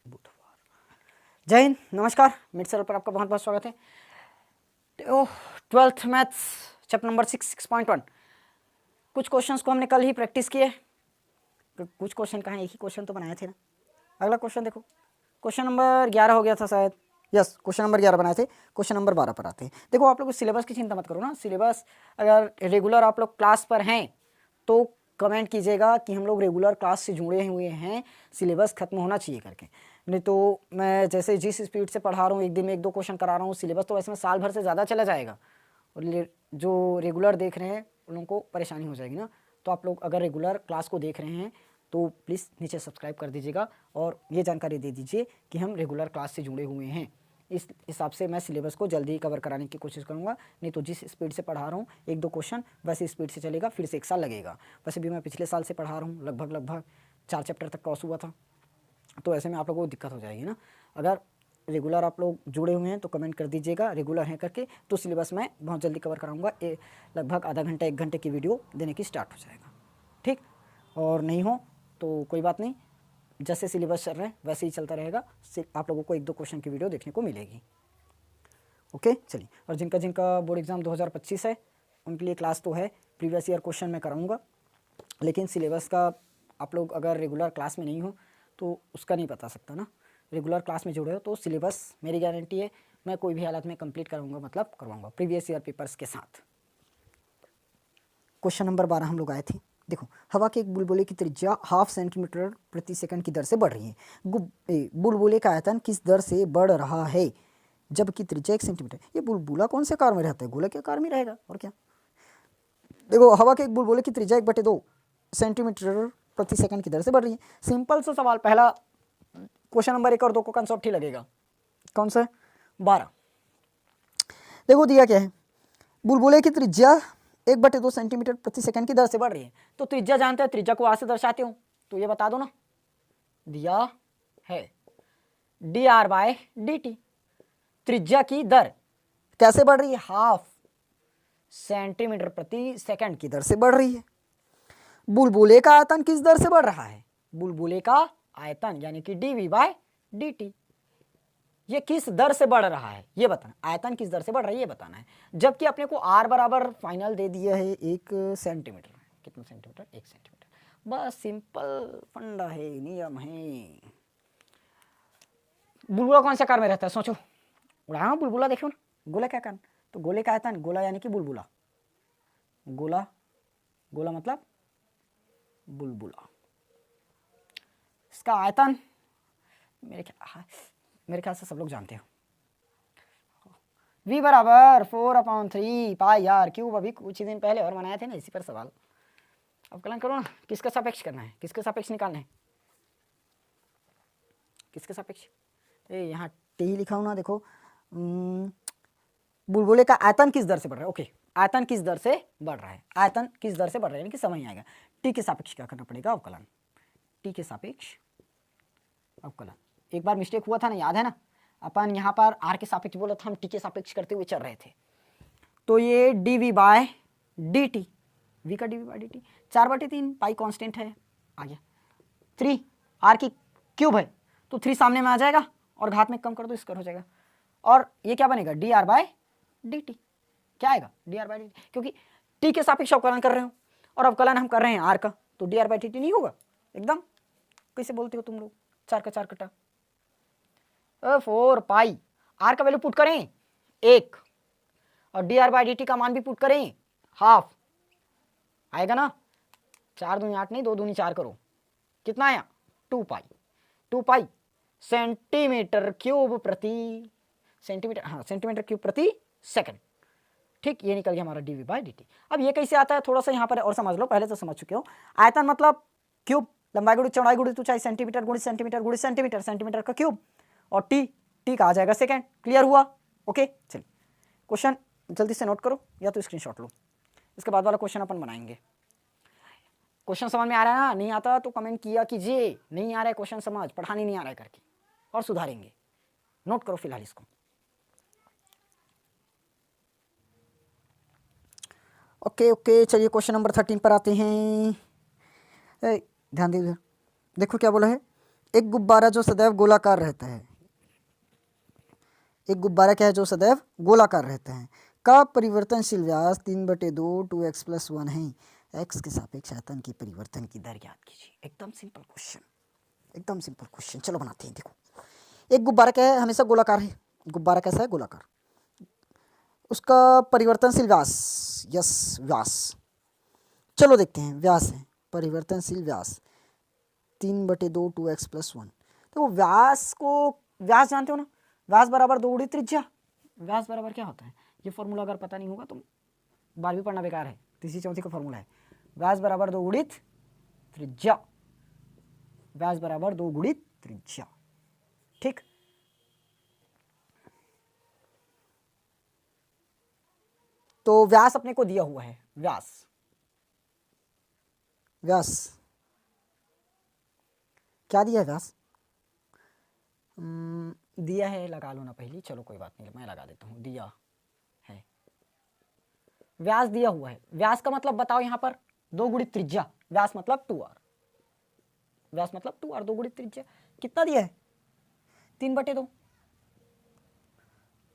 बुधवार। जय हिंद, नमस्कार। मिड सर पर आपका बहुत बहुत स्वागत है। तो 12th मैथ्स चैप्टर नंबर 6.1 कुछ क्वेश्चंस को हमने कल ही प्रैक्टिस किए। कुछ क्वेश्चन कहाँ, एक ही क्वेश्चन तो बनाए थे ना। अगला क्वेश्चन देखो, क्वेश्चन नंबर 11 हो गया था शायद। यस, क्वेश्चन नंबर 11 बनाए थे। क्वेश्चन नंबर 12 पर आते हैं। देखो, आप लोग सिलेबस की चिंता मत करो ना। सिलेबस अगर रेगुलर आप लोग क्लास पर हैं तो कमेंट कीजिएगा कि हम लोग रेगुलर क्लास से जुड़े हुए हैं, सिलेबस खत्म होना चाहिए करके। नहीं तो मैं जैसे जिस स्पीड से पढ़ा रहा हूँ, एक दिन में 1-2 क्वेश्चन करा रहा हूँ, सिलेबस तो वैसे में साल भर से ज़्यादा चला जाएगा और जो रेगुलर देख रहे हैं उन लोगों को परेशानी हो जाएगी ना। तो आप लोग अगर रेगुलर क्लास को देख रहे हैं तो प्लीज़ नीचे सब्सक्राइब कर दीजिएगा और ये जानकारी दे दीजिए कि हम रेगुलर क्लास से जुड़े हुए हैं। इस हिसाब से मैं सिलेबस को जल्दी ही कवर कराने की कोशिश करूंगा। नहीं तो जिस स्पीड से पढ़ा रहा हूँ, 1-2 क्वेश्चन वैसे स्पीड से चलेगा, फिर से 1 साल लगेगा। वैसे भी मैं पिछले साल से पढ़ा रहा हूँ, लगभग 4 चैप्टर तक क्रॉस हुआ था। तो ऐसे में आप लोगों को दिक्कत हो जाएगी ना। अगर रेगुलर आप लोग जुड़े हुए हैं तो कमेंट कर दीजिएगा रेगुलर हैं करके, तो सिलेबस मैं बहुत जल्दी कवर कराऊंगा। लगभग आधा घंटा 1 घंटे की वीडियो देने की स्टार्ट हो जाएगा, ठीक। और नहीं हो तो कोई बात नहीं, जैसे सिलेबस चल रहे हैं वैसे ही चलता रहेगा। आप लोगों को 1-2 क्वेश्चन की वीडियो देखने को मिलेगी। ओके, चलिए। और जिनका जिनका बोर्ड एग्ज़ाम 2025 है उनके लिए क्लास तो है, प्रीवियस ईयर क्वेश्चन मैं कराऊंगा, लेकिन सिलेबस का आप लोग अगर रेगुलर क्लास में नहीं हो तो उसका नहीं बता सकता ना। रेगुलर क्लास में जुड़े हो तो सिलेबस मेरी गारंटी है, मैं कोई भी हालत में कंप्लीट कराऊंगा, मतलब करवाऊंगा प्रीवियस ईयर पेपर्स के साथ। क्वेश्चन नंबर 12 हम लोग आए थे। देखो, हवा के एक बुलबुले की त्रिज्या 0.5 सेंटीमीटर प्रति सेकंड की दर से बढ़ रही है। बुलबुले का आयतन किस दर से बढ़ रहा है जबकि त्रिज्या 1 सेंटीमीटर। ये बुलबुला कौन से आकार में रहता है? गोला के आकार में रहेगा, और क्या। देखो, हवा के एक बुलबुले की त्रिज्या 1/2 सेंटीमीटर प्रति सेकंड की दर से बढ़ रही है। सिंपल सा सवाल, पहला क्वेश्चन नंबर 1 और 2 को कंसेप्ट ही लगेगा। कौन सा? 12। देखो दिया क्या है, बुलबुले की त्रिज्या 1/2 सेंटीमीटर प्रति सेकंड की दर से बढ़ रही है। तो त्रिज्या जानते हैं, त्रिज्या को आ से दर्शाते हो, तो ये बता दो ना। दिया है dr/dt, त्रिज्या की दर कैसे बढ़ रही है? 0.5 सेंटीमीटर प्रति सेकंड की दर से बढ़ रही है। बुलबुले का आयतन किस दर से बढ़ रहा है? बुलबुले का आयतन यानी कि dv/dt, ये किस दर से बढ़ रहा है ये बताना। आयतन किस दर से बढ़ रहा है ये बताना है। जबकि अपने को r बराबर फाइनल दे दिया है 1 सेंटीमीटर। कितना सेंटीमीटर? 1 सेंटीमीटर। बस सिंपल फंडा है, नियम है। बुलबुला कौन से आकार में रहता है? सोचो, उड़ाना बुलबुला, देखो ना, गोला क्या आकार। तो गोले का आयतन, गोला यानी कि बुलबुला, गोला, गोला मतलब बुलबुला, इसका आयतन मेरे ख्याल से सब लोग जानते हो, v बराबर 4/3 पाई r क्यूब। अभी कुछ ही दिन पहले और बनाए थे ना इसी पर सवाल। अब कलन करो ना, किसके सापेक्ष करना है, किसके सापेक्ष निकालना है, किसके सापेक्ष। यहाँ टी लिखा हूँ ना, देखो, बुलबुले का आयतन किस दर से बढ़ रहा है। ओके, आयतन किस दर से बढ़ रहा है, आयतन किस दर से बढ़ रहा है, यानी कि समझ आएगा। टी के सापेक्ष क्या करना पड़ेगा? अवकलन, टी के सापेक्ष अवकलन। एक बार मिस्टेक हुआ था ना, याद है ना, अपन यहाँ पर आर के सापेक्ष बोला था, हम टी के सापेक्ष करते हुए चल रहे थे। तो ये dv/dt, v का dv/dt 4/3 पाई कांस्टेंट है, आ गया। 3 आर की क्यूब है तो 3 सामने में आ जाएगा और घात में कम कर दो, स्क्वायर हो जाएगा। और ये क्या बनेगा? dr/dt। क्या आएगा? dr/dt, क्योंकि टी के सापेक्ष अवकलन कर रहे हो और अवकलन हम कर रहे हैं आर का, तो dr/dt नहीं होगा एकदम। कैसे बोलते हो तुम लोग, 4 का 4 कटा, 4 पाई, आर का वैल्यू पुट करें 1 और dr/dt का मान भी पुट करें 1/2, आएगा ना। 4 दूनी 8 नहीं, 2 दूनी 4 करो, कितना आया? 2 पाई। 2 पाई सेंटीमीटर क्यूब प्रति सेंटीमीटर, हाँ, सेंटीमीटर क्यूब प्रति सेकंड, ठीक। ये निकल गया हमारा dv/dt। अब ये कैसे आता है थोड़ा सा यहाँ पर और समझ लो, पहले तो समझ चुके हो। आयतन मतलब क्यूब, लंबाई गुणित चौड़ाई गुणित ऊंचाई, सेंटीमीटर गुणित सेंटीमीटर गुणित सेंटीमीटर, सेंटीमीटर का क्यूब, और टी का आ जाएगा सेकंड। क्लियर हुआ? ओके, चलिए क्वेश्चन जल्दी से नोट करो या तो स्क्रीनशॉट लो, इसके बाद वाला क्वेश्चन अपन बनाएंगे। क्वेश्चन समझ में आ रहा है ना? नहीं आता तो कमेंट किया कीजिए, नहीं आ रहा है क्वेश्चन समझ, पढ़ाने नहीं आ रहा है करके, और सुधारेंगे। नोट करो फिलहाल इसको। ओके, चलिए क्वेश्चन नंबर 13 पर आते हैं। ध्यान दीजिए, देखो क्या बोला है। एक गुब्बारा जो सदैव गोलाकार रहता है, एक गुब्बारा क्या है जो सदैव गोलाकार रहता है, का परिवर्तनशील व्यास 3/2 2x+1 है। x के सापेक्ष आयतन की परिवर्तन की दर ज्ञात कीजिए। एकदम सिंपल क्वेश्चन, एकदम सिंपल क्वेश्चन। चलो बनाते हैं। देखो, एक गुब्बारा क्या है, हमेशा गोलाकार है। गुब्बारा कैसा है, गोलाकार। उसका परिवर्तनशील व्यास, यस व्यास, चलो देखते हैं। व्यास है, परिवर्तनशील व्यास 3/2 2x+1। तो व्यास को, व्यास जानते हो ना, व्यास बराबर 2 गुणित त्रिज्या। व्यास बराबर क्या होता है, ये फॉर्मूला अगर पता नहीं होगा तो 12वीं पढ़ना बेकार है, तीसरी चौथी का फॉर्मूला है। व्यास बराबर 2 गुणित त्रिज्या, व्यास बराबर 2 गुणित त्रिज्या, ठीक। तो व्यास अपने को दिया हुआ है, व्यास, व्यास क्या दिया है, व्यास दिया है, लगा लो ना पहले, चलो कोई बात नहीं, मैं लगा देता हूँ। दिया है, व्यास दिया हुआ है। व्यास का मतलब बताओ यहाँ पर, 2 गुणित त्रिज्या, व्यास मतलब 2r, व्यास मतलब 2r, 2 गुणित त्रिज्या कितना दिया है, 3/2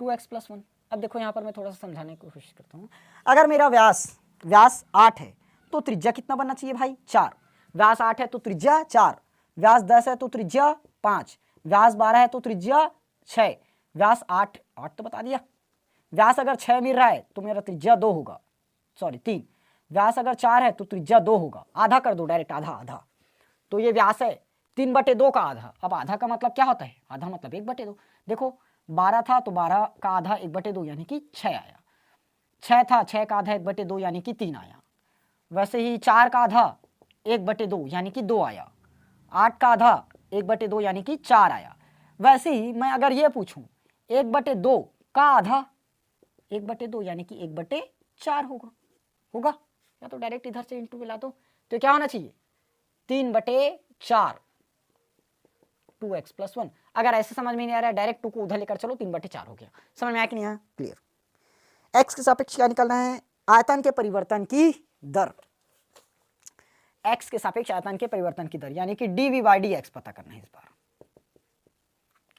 2x+1। अब देखो यहाँ पर मैं थोड़ा सा समझाने की कोशिश करता हूँ। अगर मेरा व्यास 8 है तो त्रिज्या कितना बनना चाहिए भाई, 4। व्यास 8 है तो त्रिज्या 4, व्यास 10 है तो त्रिज्या 5, व्यास 12 है तो त्रिज्या 6, व्यास 8 तो बता दिया। व्यास अगर 6 मिल रहा है तो मेरा त्रिज्या 2 होगा, सॉरी 3। व्यास अगर 4 है तो त्रिज्या 2 होगा, आधा कर दो डायरेक्ट, आधा आधा। तो ये व्यास है 3/2 का आधा। अब आधा का मतलब क्या होता है, आधा मतलब 1/2। देखो 12 था तो 12 का आधा 1/2 यानी कि 6 आया, 6 था 6 का आधा 1/2 यानी कि 3 आया। वैसे ही 4 का आधा 1/2 यानी कि 2 आया, 8 का आधा 1/2 यानी कि 4 आया। वैसे ही मैं अगर ये पूछूं 1/2 का आधा 1/2 यानी कि 1/4 होगा, होगा या तो डायरेक्ट इधर से इंटू मिला दो, तो क्या होना चाहिए 3/4 2x+1। अगर ऐसे समझ में नहीं आ रहा है, डायरेक्ट 2 को उधर लेकर चलो, 3/4 हो गया। समझ में आया कि नहीं आया, क्लियर। x के सापेक्ष क्या निकालना है, आयतन के परिवर्तन की दर, x के सापेक्ष आयतन के परिवर्तन की दर यानी कि dv/dx पता करना है इस बार,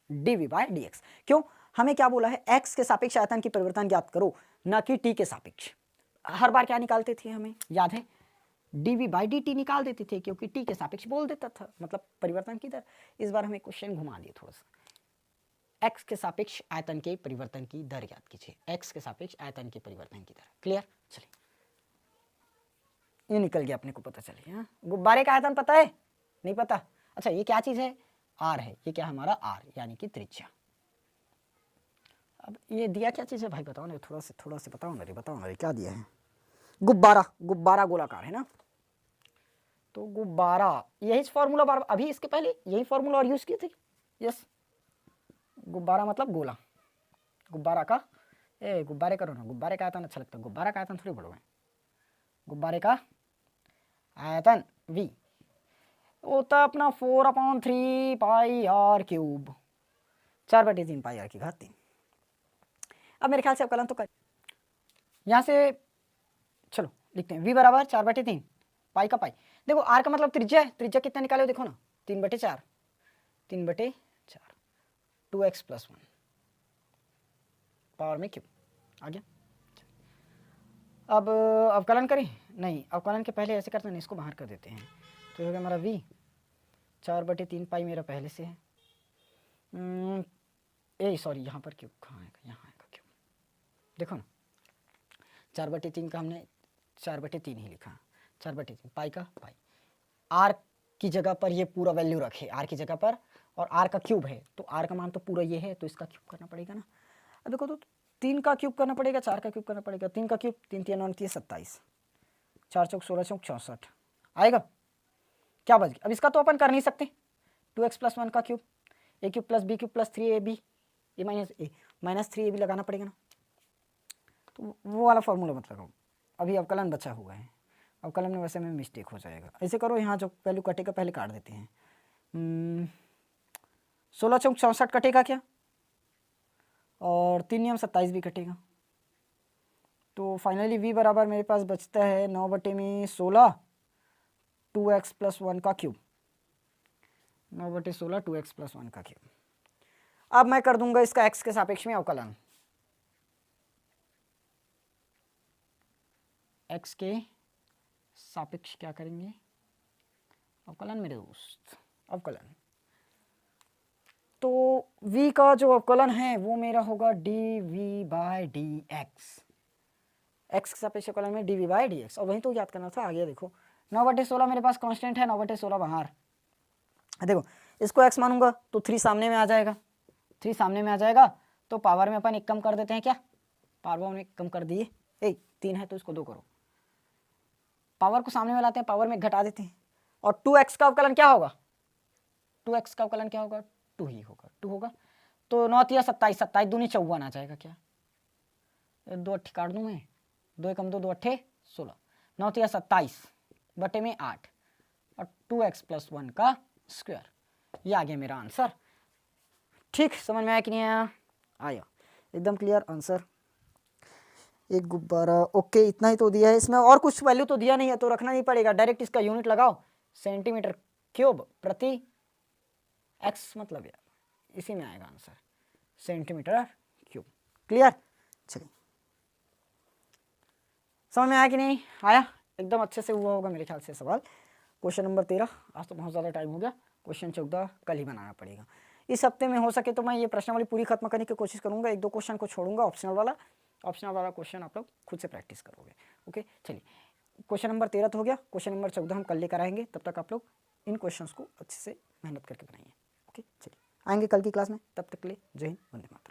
dv/dx। क्यों, हमें क्या बोला है, x के सापेक्ष आयतन की परिवर्तन ज्ञात करो, न कि t के सापेक्ष। हर बार क्या निकालते थे, हमें याद है, dv/dt निकाल देते थे, क्योंकि t के सापेक्ष बोल देता था, मतलब परिवर्तन की दर। इस बार हमें क्वेश्चन घुमा दिए थोड़ा सा। x के सापेक्ष आयतन के परिवर्तन की दर याद कीजिए, x के सापेक्ष आयतन के परिवर्तन की दर, क्लियर। चलिए, ये निकल गया, अपने को पता चल गया। गुब्बारे का आयतन पता है, नहीं पता, अच्छा ये क्या चीज है, r है, ये क्या है हमारा r यानी कि त्रिज्या। अब ये दिया क्या चीज है भाई, बताओ ना, थोड़ा से बताओ ना रे, बताओ ना रे, क्या दिया है। गुब्बारा, गुब्बारा गोलाकार है ना, तो गुब्बारा, यही फॉर्मूला बार अभी इसके पहले यही फॉर्मूला और यूज किए थे, यस। गुब्बारा मतलब गोला, गुब्बारा का, गुब्बारे करो ना, गुब्बारे का आयतन अच्छा लगता है, गुब्बारा का आयतन थोड़ी बड़ो है। गुब्बारे का आयतन v होता है अपना 4/3 पाई r क्यूब, 4/3 पाई r की घात 3। अब मेरे ख्याल से अवकलन तो कर, यहाँ से चलो लिखते हैं v बराबर 4/3 पाई का पाई। देखो r का मतलब त्रिज्या है, त्रिज्या कितना निकाले हो देखो ना, 3/4, 3/4 2x+1 पावर में क्यूब आ गया। अब अवकलन करें, नहीं अवकलन के पहले ऐसे करते हैं, इसको बाहर कर देते हैं, तो होगा हमारा v 4/3 पाई मेरा पहले से है, सॉरी यहाँ पर क्यूब कहाँ आएगा, यहाँ आएगा क्यूब, देखो ना 4/3 का हमने 4/3 ही लिखा, 4/3 पाई का पाई, r की जगह पर ये पूरा वैल्यू रखे, r की जगह पर, और r का क्यूब है तो r का मान तो पूरा ये है, तो इसका क्यूब करना पड़ेगा ना। अब देखो तो 3 का क्यूब करना पड़ेगा, 4 का क्यूब करना पड़ेगा, 3 का क्यूब 3 3 29 27, 4 चौक 16 चौक 64 आएगा, क्या बच गया। अब इसका तो अपन कर नहीं सकते, 2x+1 का cube, a cube plus b cube plus 3ab, A minus 3ab लगाना पड़ेगा ना, तो वो वाला फॉर्मूला मत लगाओ, अभी अवकलन बचा हुआ है, अवकलन में वैसे में मिस्टेक हो जाएगा। ऐसे करो, यहाँ जो वैल्यू कटेगा पहले काट देते हैं, 16 चौक 64 कटेगा क्या, और 3 नियम 27 भी कटेगा, तो फाइनली v बराबर मेरे पास बचता है 9/16 2x+1 का क्यूब, 9/16 2x + 1 का क्यूब। अब मैं कर दूंगा इसका x के सापेक्ष में अवकलन। x के सापेक्ष क्या करेंगे? अवकलन मेरे दोस्त, अवकलन। तो v का जो अवकलन है वो मेरा होगा dv/dx। x के सापेक्ष अवकलन में dv/dx, और वही तो याद करना था। आगे देखो 9/16 मेरे पास कांस्टेंट है, 9/16 बाहर। देखो इसको x मानूंगा तो 3 सामने में आ जाएगा, 3 सामने में आ जाएगा तो पावर में अपन 1 कम कर देते हैं। क्या पावर में 1 कम कर दिए? 3 है तो इसको 2 करो, पावर को सामने में लाते हैं, पावर में 1 घटा देते हैं। और 2x का अवकलन क्या होगा? 2x का अवकलन क्या होगा? 2 ही होगा, 2 होगा। तो 9 × 27, 27 दूनी 54 आ जाएगा। क्या 2 अट्ठे काट दूं मैं, 2 एकम 2, 2 अट्ठे 16, 9 × 27 बटे में 8 और 2x + 1 का स्क्वायर। ये आ गया मेरा आंसर। ठीक, समझ में आया कि नहीं आया? आया, एकदम क्लियर आंसर। एक गुब्बारा, ओके, इतना ही तो दिया है इसमें, और कुछ वैल्यू तो दिया नहीं है तो रखना नहीं पड़ेगा, डायरेक्ट इसका यूनिट लगाओ, सेंटीमीटर क्यूब प्रति x, मतलब यार इसी में आएगा आंसर, सेंटीमीटर क्यूब। क्लियर? चलिए, समझ में आया कि नहीं आया? एकदम अच्छे से हुआ होगा मेरे ख्याल से सवाल। क्वेश्चन नंबर 13, आज तो बहुत ज़्यादा टाइम हो गया। क्वेश्चन 14 कल ही बनाना पड़ेगा। इस हफ्ते में हो सके तो मैं ये प्रश्नावली पूरी खत्म करने की कोशिश करूंगा, 1-2 क्वेश्चन को छोड़ूंगा, ऑप्शनल वाला क्वेश्चन आप लोग खुद से प्रैक्टिस करोगे। ओके, चलिए, क्वेश्चन नंबर 13 तो हो गया, क्वेश्चन नंबर 14 हम कल लेकर आएंगे। तब तक आप लोग इन क्वेश्चंस को अच्छे से मेहनत करके बनाइए। ओके, चलिए, आएंगे कल की क्लास में, तब तक के लिए जय हिंद, वंदे मातरम।